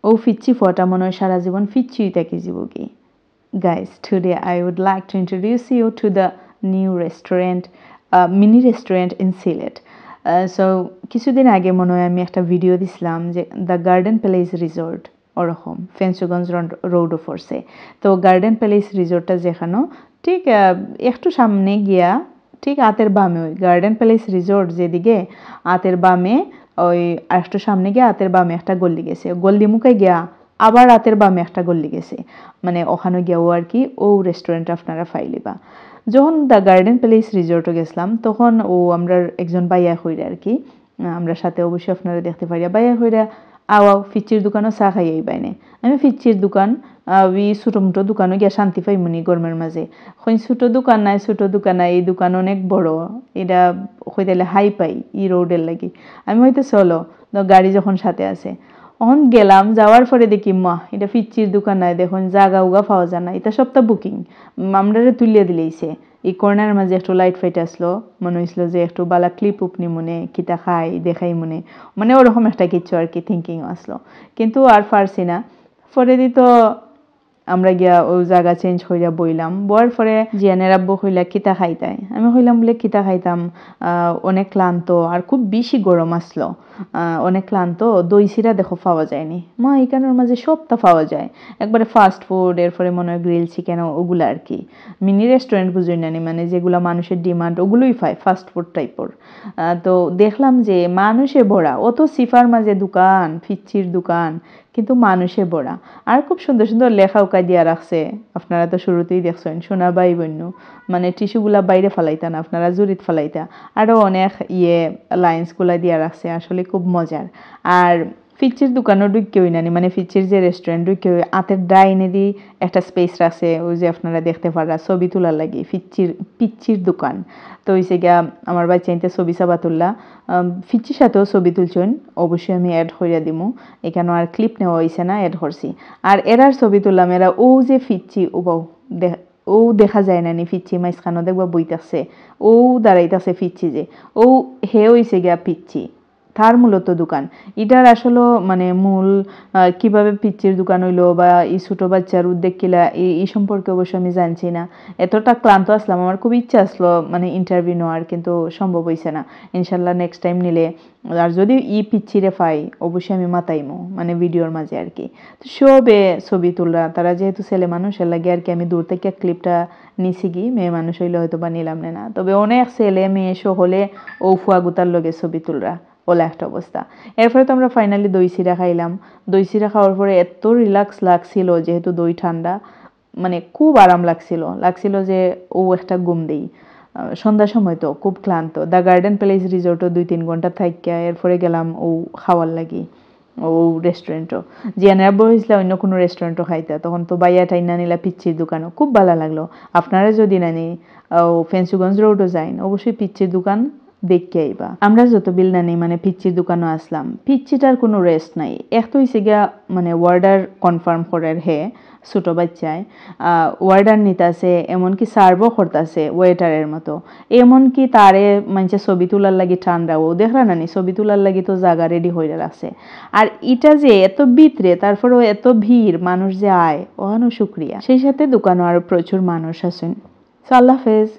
ও ফিচ্ছি ফটা মনে হয় সারা জীবন ফিচ্ছিই থাকি জীবকে guys today I would like to introduce you to the new restaurant mini restaurant in Sylhet so কিছুদিন আগে মনে হয় আমি একটা ভিডিও দিছিলাম যে দ্য গার্ডেন প্যালেস রিসোর্ট ওরকম ফেন্সুগঞ্জ রোড ফোর্সে তো গার্ডেন প্যালেস রিসোর্টটা যেখানে ঠিক একটু সামনে গিয়া ঠিক আতের বামে ওই গার্ডেন প্যালেস রিসোর্ট যেদিকে আতের বামে ওই একটু সামনে গিয়া আতের বামে একটা গল্লি গেছে গল্লি মুখে গিয়া আবার রাতের বামে একটা গল্লি গেছে মানে ওখানে গিয়াও আর কি ও রেস্টুরেন্ট আপনারা ফাইলিবা যখন দ্য গার্ডেন প্যালেস রিসোর্টে গেছিলাম তখন ও আমরা একজন বাইয়া হইরা আর কি আমরা সাথে অবশ্যই আপনারা দেখতে পারি বাইয়া হইরা আওয়াও ফিচ্চির দোকানও চা খাইয়াই বাইনে আমি ফিচ্চির দোকান ওই ছোটো মোটো দোকানও গিয়া শান্তি পাইমুনি গরমের মাঝে হইন ছোটো দোকান নাই এই দোকান অনেক বড় এটা হইতালে হাই পাই ই রোডের লাগি আমি হয়তো চলো গাড়ি যখন সাথে আছে অন গেলাম যাওয়ার পরে দেখি মা এটা ফিচ্চির দোকান নাই দেখুন জাগা উগা পাওয়া যায় না এটা সবটা বুকিং আমরা তুলিয়ে দিলেইছে এই কর্নার মাঝে একটু লাইট ফাইট আসলো মনে হয়েছিল যে একটু বালা ক্লিপ উপনি মনে কিতা খাই দেখাই মনে মানে ওরকম একটা কিছু আর কি থিঙ্কিং আসলো কিন্তু আর পারছি না পরে দিত আমরা গিয়া ওই জায়গা চেঞ্জ হইয়া বইলাম বয়ার পরে জিয়ানের আব্বু হইলা কিতা খাইতাই আমি হইলাম বলে কিতা খাইতাম অনেক ক্লান্ত আর খুব বেশি গরম আসলো অনেক ক্লান্ত দই সিরা দেখো পাওয়া যায়নি মা এখানের মাঝে সবটা পাওয়া যায় একবারে ফাস্ট ফুড এরপরে মনে হয় গ্রিল চিকেন ওগুলো আর কি মিনি রেস্টুরেন্ট বুঝুই না মানে যেগুলো মানুষের ডিমান্ড ওগুলোই পায় ফাস্ট ফুড টাইপের তো দেখলাম যে মানুষে ভরা অত সিফার মাঝে দোকান ফিচ্চির দোকান কিন্তু মানুষে ভরা আর খুব সুন্দর সুন্দর লেখা উকা দিয়া রাখছে আপনারা তো শুরুতেই দেখছেন সোনা বাই বন্য মানে টিস্যুগুলা বাইরে ফালাইতা না আপনারা জুরিত ফালাইতা আরও অনেক লাইন্সগুলা দিয়া রাখছে আসলে খুব মজার আর ফিচ্চির দোকানও ঢুকেও নানি মানে ফিচ্চির যে রেস্টুরেন্ট ঢুকেও আতের ডাইনে দি একটা স্পেস রাখছে ওই যে আপনারা দেখতে পারা ছবি তোলার লাগে পিচ্চির দোকান তো হইছে গিয়া আমার বাচ্চা ইনতে ছবি সাবা তুললা ফিচ্চির সাথেও ছবি তুলছেন অবশ্যই আমি অ্যাড হইয়া দিমু এখানে আর ক্লিপ নেওয়া হয়েছে না অ্যাড করছি আর এরার ছবি তুললাম এরা ও যে ফিচ্চি ও দেখা যায় না নি ফিচ্চি মাইসখানো দেখবা বইতাছে ও দাঁড়াইতাছে ফিচ্চি যে ও হে হইছে গিয়া পিচ্চি তার মূলত দোকান এটার আসলে মানে মূল কিভাবে পিচ্চির দোকান হইলো বা এই ছোটো বাচ্চার উদ্যোগ কিলা এই সম্পর্কে অবশ্য আমি জানছি না এতটা ক্লান্ত আসলাম আমার খুব ইচ্ছা আসলো মানে ইন্টারভিউ নেওয়ার কিন্তু সম্ভব হয়েছে না ইনশাল্লাহ নেক্সট টাইম নিলে আর যদি পিচ্ছিরে পাই অবশ্যই আমি মাতাইমো মানে ভিডিওর মাঝে আর কি তো সবে ছবি তুলরা তারা যেহেতু ছেলে মানুষ এর লাগে আর কি আমি দূর থেকে ক্লিপটা নিছি কি মেয়ে মানুষ হইলে হয়তো বা নিলাম না তবে অনেক ছেলে মেয়ে হলে ও ফুয়া গুতার লগে ছবি তুলরা ওলা একটা অবস্থা এরপরে তো আমরা ফাইনালি দই চিরা খাইলাম দই চিরা খাওয়ার পরে এত রিল্যাক্স লাগছিল যেহেতু দই ঠান্ডা মানে খুব আরাম লাগছিল যে ও একটা ঘুম দেই সন্ধ্যার সময় তো খুব ক্লান্ত দ্য গার্ডেন প্যালেস রিসোর্টও 2-3 ঘন্টা থাকিয়া এরপরে গেলাম ও খাওয়ার লাগি ও রেস্টুরেন্টও জিয়ানের বসলে অন্য কোনো রেস্টুরেন্টও খাইতা তখন তো বাইয়া টাইনা নিলা পিচ্ছির দোকানও খুব ভালো লাগলো আপনারা যদি নানি ও ফেন্সুগঞ্জ রোডও যাইন অবশ্যই পিচ্ছির দোকান দেখতে আইবা আমরা যত বিল না নেই মানে পিচ্চির দোকানও আসলাম পিচ্চিটার কোনো রেস্ট নাই এত হইছে গিয়া মানে অর্ডার কনফার্ম করার হে ছোটো বাচ্চায় অর্ডার নিতাছে এমনকি সার্ভও করতেছে ওয়েটারের মতো এমনকি তারে মানে ছবি তোলার লাগি ঠান্ডাও দেখরা নানি ছবি তোলার লাগি তো জায়গা রেডি হয়ে রাখছে আর এটা যে এত ভিতরে তারপরেও এত ভিড় মানুষ যে আয় ওখানেও শুক্রিয়া সেই সাথে দোকানও আরো প্রচুর মানুষ আছেন আল্লাহ হাফেজ।